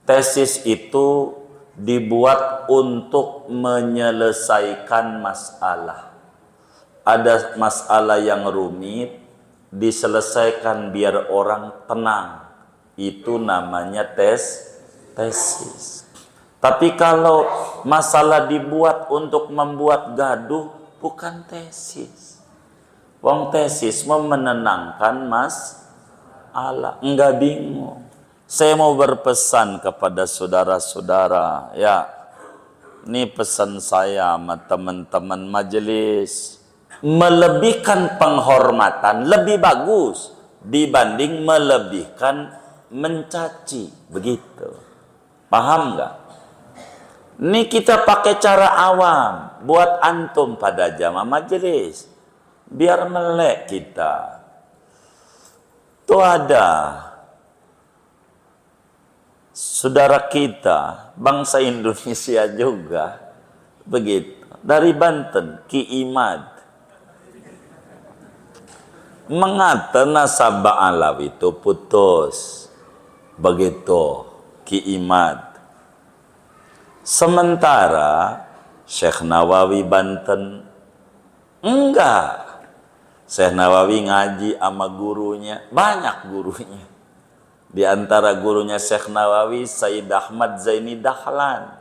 Tesis itu dibuat untuk menyelesaikan masalah. Ada masalah yang rumit, diselesaikan biar orang tenang. Itu namanya tesis. Tapi kalau masalah dibuat untuk membuat gaduh, bukan tesis. Wong tesis mau menenangkan masalah, enggak bingung. Saya mau berpesan kepada saudara-saudara, ya. Ini pesan saya sama teman-teman majelis. Melebihkan penghormatan lebih bagus dibanding melebihkan mencaci, begitu. Paham nggak? Ini kita pakai cara awam buat antum pada jamaah majelis, biar melek kita. Tuh ada saudara kita, bangsa Indonesia juga, begitu, dari Banten, Ki Imad, mengata nasabah Alawi itu putus, begitu, Ki Imad. Sementara Syekh Nawawi Banten, enggak. Syekh Nawawi ngaji sama gurunya, banyak gurunya. Di antara gurunya Syekh Nawawi, Sayyid Ahmad Zaini Dahlan.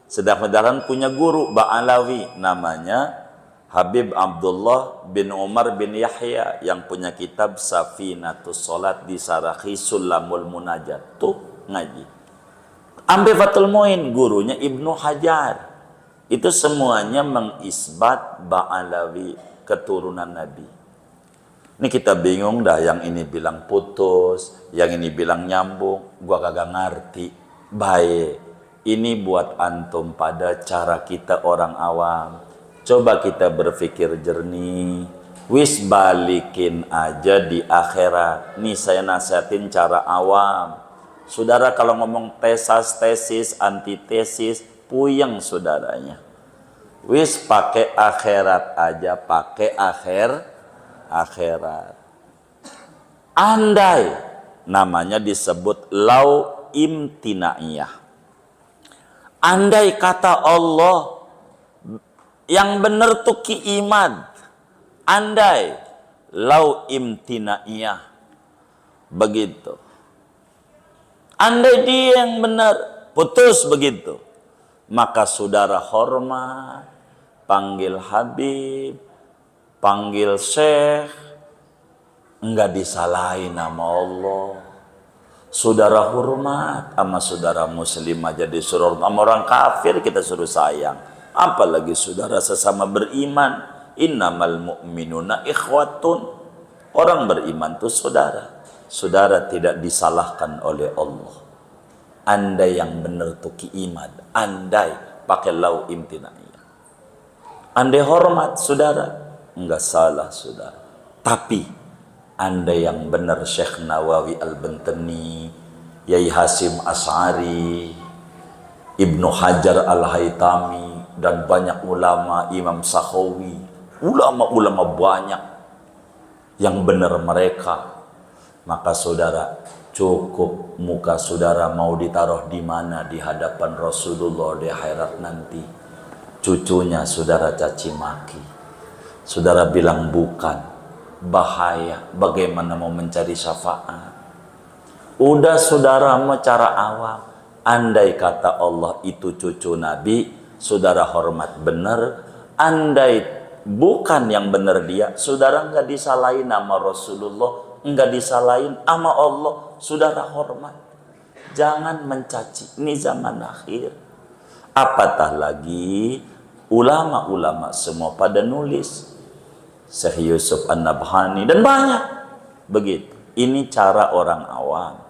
Sayyid Ahmad Dahlan punya guru Ba'alawi, namanya Habib Abdullah bin Umar bin Yahya, yang punya kitab Safinatus Salat di Sarahi Sulamul Munajat. Tuh ngaji. Ambil Fathul Muin, gurunya Ibnu Hajar. Itu semuanya mengisbat Ba'alawi, keturunan Nabi. Ini kita bingung dah, yang ini bilang putus, yang ini bilang nyambung, gua kagak ngerti. Baik, ini buat antum pada cara kita orang awam. Coba kita berpikir jernih, wis balikin aja di akhirat. Nih saya nasihatin cara awam. Saudara kalau ngomong tesis, antitesis, puyeng saudaranya. Wis pakai akhirat aja, pakai akhirat. Andai, namanya disebut lau imtinaiyah. Andai kata Allah, yang benar tuh Ki Imad. Andai lau imtinaiyah, begitu. Andai dia yang benar, putus begitu, maka saudara hormat, panggil Habib, panggil Syekh, enggak disalahin nama Allah. Saudara hormat sama saudara muslim aja disuruh, sama orang kafir kita suruh sayang, apalagi saudara sesama beriman. Innamal mu'minuna ikhwatun. Orang beriman itu saudara. Saudara tidak disalahkan oleh Allah. Andai yang benar tuh Ki Imad, andai pakai lau imtinaiyah, andai hormat saudara, enggak salah saudara. Tapi andai yang benar Syekh Nawawi Al-Bantani, Yai Hasim As'ari, Ibnu Hajar Al-Haytami, dan banyak ulama, Imam Sakhawi, ulama-ulama banyak yang benar mereka, maka saudara cukup muka saudara mau ditaruh di mana di hadapan Rasulullah di akhirat nanti, cucunya saudara caci maki, saudara bilang bukan, bahaya, bagaimana mau mencari syafaat. Udah saudara mau cara awam, andai kata Allah itu cucu Nabi, saudara hormat benar. Andai bukan yang benar dia, saudara nggak disalahin nama Rasulullah, nggak disalahin sama Allah, saudara hormat. Jangan mencaci, ini zaman akhir. Apatah lagi ulama-ulama semua pada nulis, Syekh Yusuf An-Nabhani dan banyak begitu. Ini cara orang awam.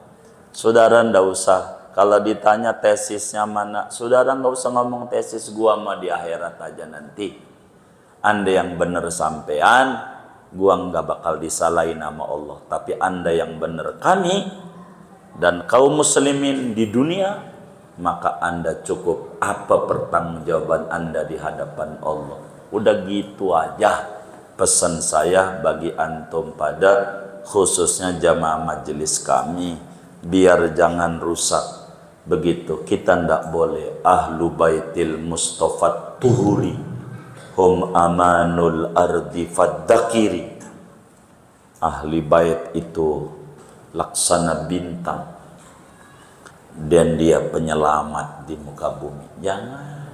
Saudara ndak usah, kalau ditanya tesisnya mana, saudara nggak usah ngomong tesis gua mah di akhirat aja nanti. Anda yang benar sampean, gua nggak bakal disalahin nama Allah. Tapi Anda yang benar kami dan kaum muslimin di dunia, maka Anda cukup apa pertanggungjawaban Anda di hadapan Allah. Udah gitu aja pesan saya bagi antum pada khususnya jamaah majelis kami, biar jangan rusak Begitu, kita ndak boleh. Ahlu baitil Mustafa tuhuri hum amanul ardi faddakiri. Ahli bait itu laksana bintang dan dia penyelamat di muka bumi. Jangan.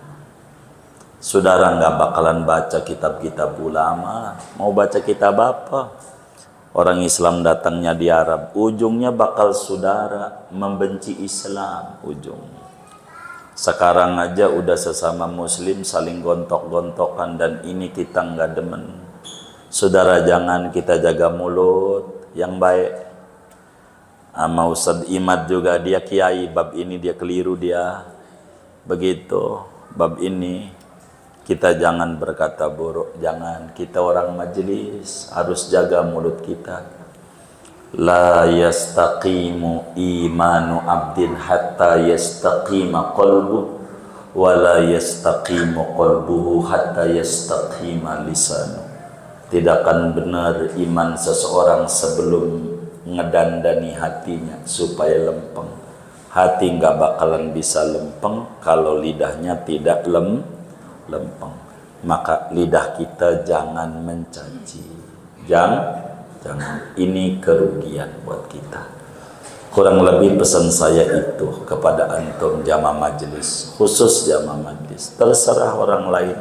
Saudara nggak bakalan baca kitab-kitab ulama, mau baca kitab apa? Orang Islam datangnya di Arab, ujungnya bakal saudara membenci Islam ujungnya. Sekarang aja udah sesama muslim saling gontok-gontokan dan ini kita nggak demen. Saudara jangan kita jaga mulut yang baik. Sama Ustadz Imad juga dia kiai, bab ini dia keliru dia. Begitu, bab ini kita jangan berkata buruk, jangan. Kita orang majelis harus jaga mulut kita. La yastaqimu imanu abdin hatta yastaqima qalbu wa la yastaqimu qalbuhu hatta yastaqima lisanu. Tidak akan benar iman seseorang sebelum ngedandani hatinya supaya lempeng. Hati nggak bakalan bisa lempeng kalau lidahnya tidak lempeng. Maka lidah kita jangan mencaci, jangan. Ini kerugian buat kita. Kurang lebih pesan saya itu kepada antum jamaah majelis, khusus jamaah majelis. Terserah orang lain,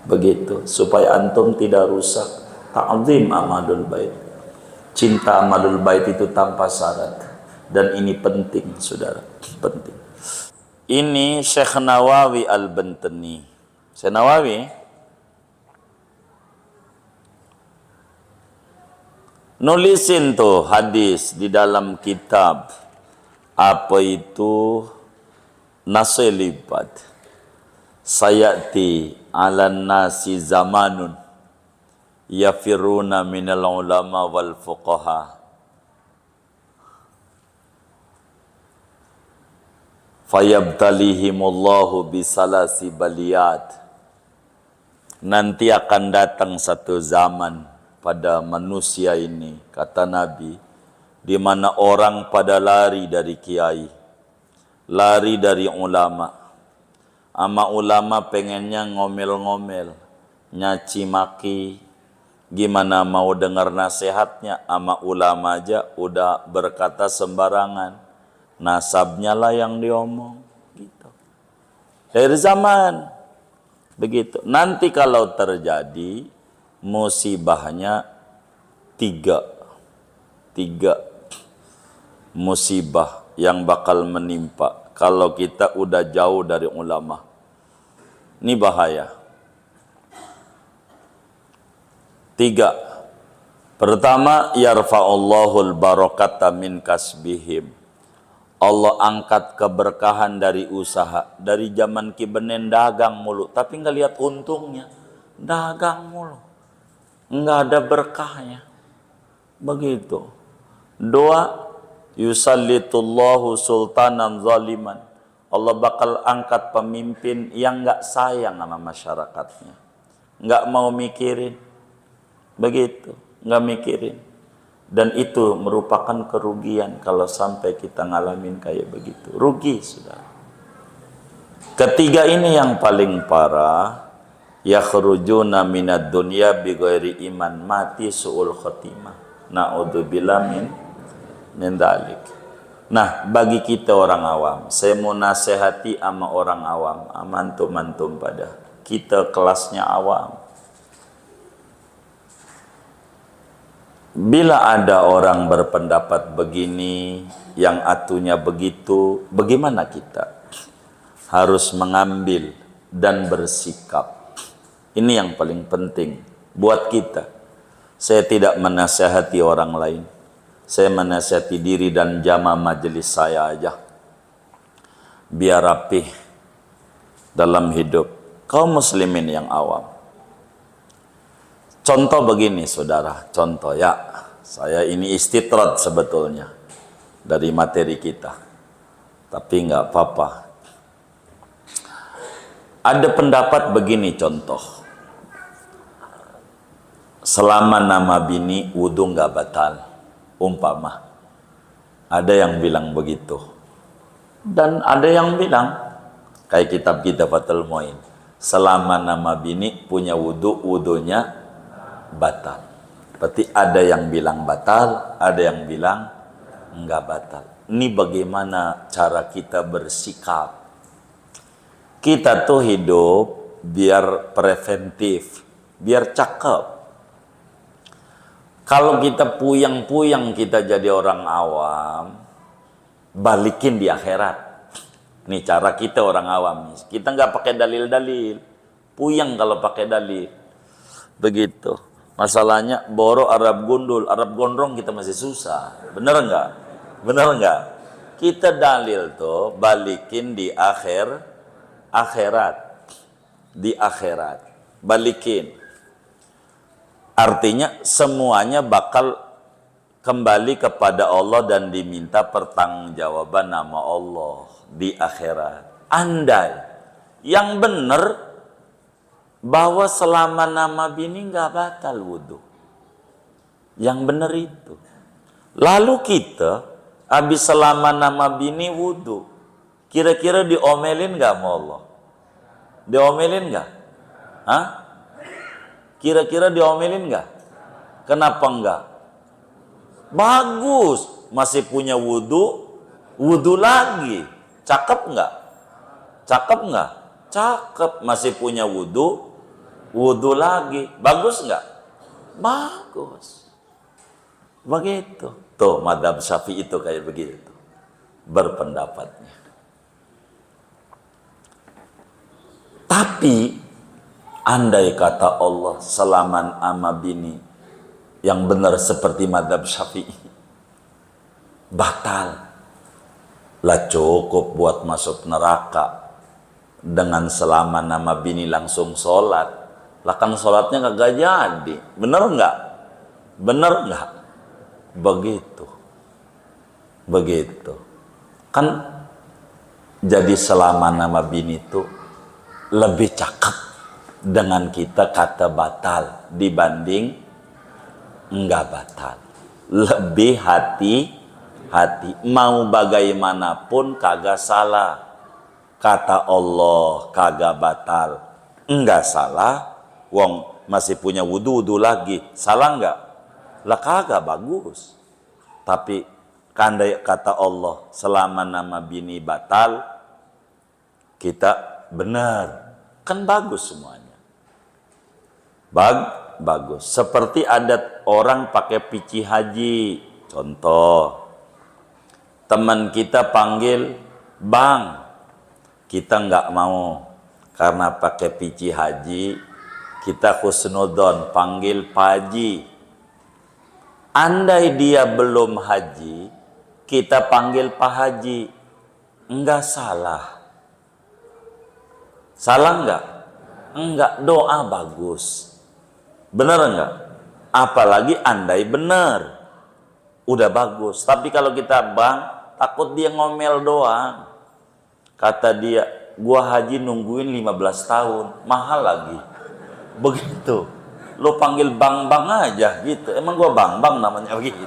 begitu supaya antum tidak rusak ta'zim amalul bait. Cinta amalul bait itu tanpa syarat, dan ini penting, saudara, penting. Ini Syekh Nawawi Al-Bantani. Syekh Nawawi nulisin tuh hadis di dalam kitab apa itu Nasilibat. Sayati ala nasi zamanun yafiruna minal ulama wal fuqaha fayabtalihimullahu bisalasi baliyat. Nanti akan datang satu zaman pada manusia ini, kata Nabi, di mana orang pada lari dari kiai, lari dari ulama. Ama ulama pengennya ngomel-ngomel, nyaci maki, gimana mau dengar nasihatnya. Ama ulama aja udah berkata sembarangan, nasabnya lah yang diomong gitu. Dari zaman begitu. Nanti kalau terjadi musibahnya tiga musibah yang bakal menimpa kalau kita udah jauh dari ulama. Ini bahaya. Tiga. Pertama, yarfa'ullahul barakata min kasbihim. Allah angkat keberkahan dari usaha. Dari zaman Kibenen dagang mulu, tapi nggak lihat untungnya. Dagang mulu, nggak ada berkahnya. Begitu. Dua, yusallitullahu sultanan zaliman. Allah bakal angkat pemimpin yang nggak sayang sama masyarakatnya, nggak mau mikirin. Begitu, nggak mikirin. Dan itu merupakan kerugian kalau sampai kita ngalamin kayak begitu. Rugi, sudah. Ketiga ini yang paling parah. Yakhrujuna minad dunya bighairi iman, mati su'ul khotimah. Na'udzubillah min dzalik. Nah, bagi kita orang awam, saya mau nasihati sama orang awam, antum pada kita kelasnya awam. Bila ada orang berpendapat begini, yang atunya begitu, bagaimana kita? Harus mengambil dan bersikap. Ini yang paling penting buat kita. Saya tidak menasihati orang lain. Saya menasihati diri dan jamaah majelis saya aja. Biar rapih dalam hidup kaum muslimin yang awam. Contoh begini, saudara. Contoh ya. Saya ini istitrad sebetulnya dari materi kita. Tapi nggak apa-apa. Ada pendapat begini contoh. Selama nama bini wudu nggak batal, umpama. Ada yang bilang begitu. Dan ada yang bilang, kayak kitab kita Fathul Muin, selama nama bini punya wudu, wudunya batal. Berarti ada yang bilang batal, ada yang bilang enggak batal. Ini bagaimana cara kita bersikap. Kita tuh hidup biar preventif, biar cakep. Kalau kita puyang-puyang kita jadi orang awam, balikin di akhirat. Nih cara kita orang awam. Kita nggak pakai dalil-dalil. Puyang kalau pakai dalil. Begitu. Masalahnya boro Arab gundul, Arab gondrong kita masih susah. Bener nggak? Bener nggak? Kita dalil tuh balikin di akhirat. Di akhirat. Balikin. Artinya semuanya bakal kembali kepada Allah dan diminta pertanggungjawaban nama Allah di akhirat. Andai yang benar bahwa selama nama bini nggak batal wudhu. Yang benar itu. Lalu kita habis selama nama bini wudhu, kira-kira diomelin nggak sama Allah? Diomelin nggak? Hah? Kira-kira diomelin nggak? Kenapa enggak? Bagus, masih punya wudhu, wudhu lagi. Cakep nggak? Cakep nggak? Cakep, masih punya wudhu, wudhu lagi. Bagus nggak? Bagus. Begitu. Tuh, madhab Syafi'i itu kayak begitu. Berpendapatnya. Tapi, andai kata Allah selaman ama bini yang benar seperti madhab Syafi'i, batal. Lah cukup buat masuk neraka dengan selama nama bini langsung sholat. Lah kan sholatnya kagak jadi. Bener nggak? Bener nggak? Begitu. Begitu. Kan jadi selama nama bini itu lebih cakep dengan kita kata batal dibanding enggak batal. Lebih hati-hati. Mau bagaimanapun kagak salah. Kata Allah kagak batal. Enggak salah. Wong masih punya wudu lagi. Salah enggak? Lah kagak, bagus. Tapi kandai kata Allah selama nama bini batal, kita benar. Kan bagus semuanya. Bagus. Seperti adat orang pakai pici haji. Contoh, teman kita panggil bang, kita nggak mau karena pakai pici haji, kita husnudon panggil paji. Andai dia belum haji, kita panggil pak haji, enggak salah. Salah enggak? Enggak, doa bagus. Benar enggak? Apalagi andai benar. Udah bagus. Tapi kalau kita bang, takut dia ngomel doang. Kata dia, gua haji nungguin 15 tahun. Mahal lagi. Begitu. Lo panggil bang-bang aja gitu. Emang gua bang-bang namanya begitu.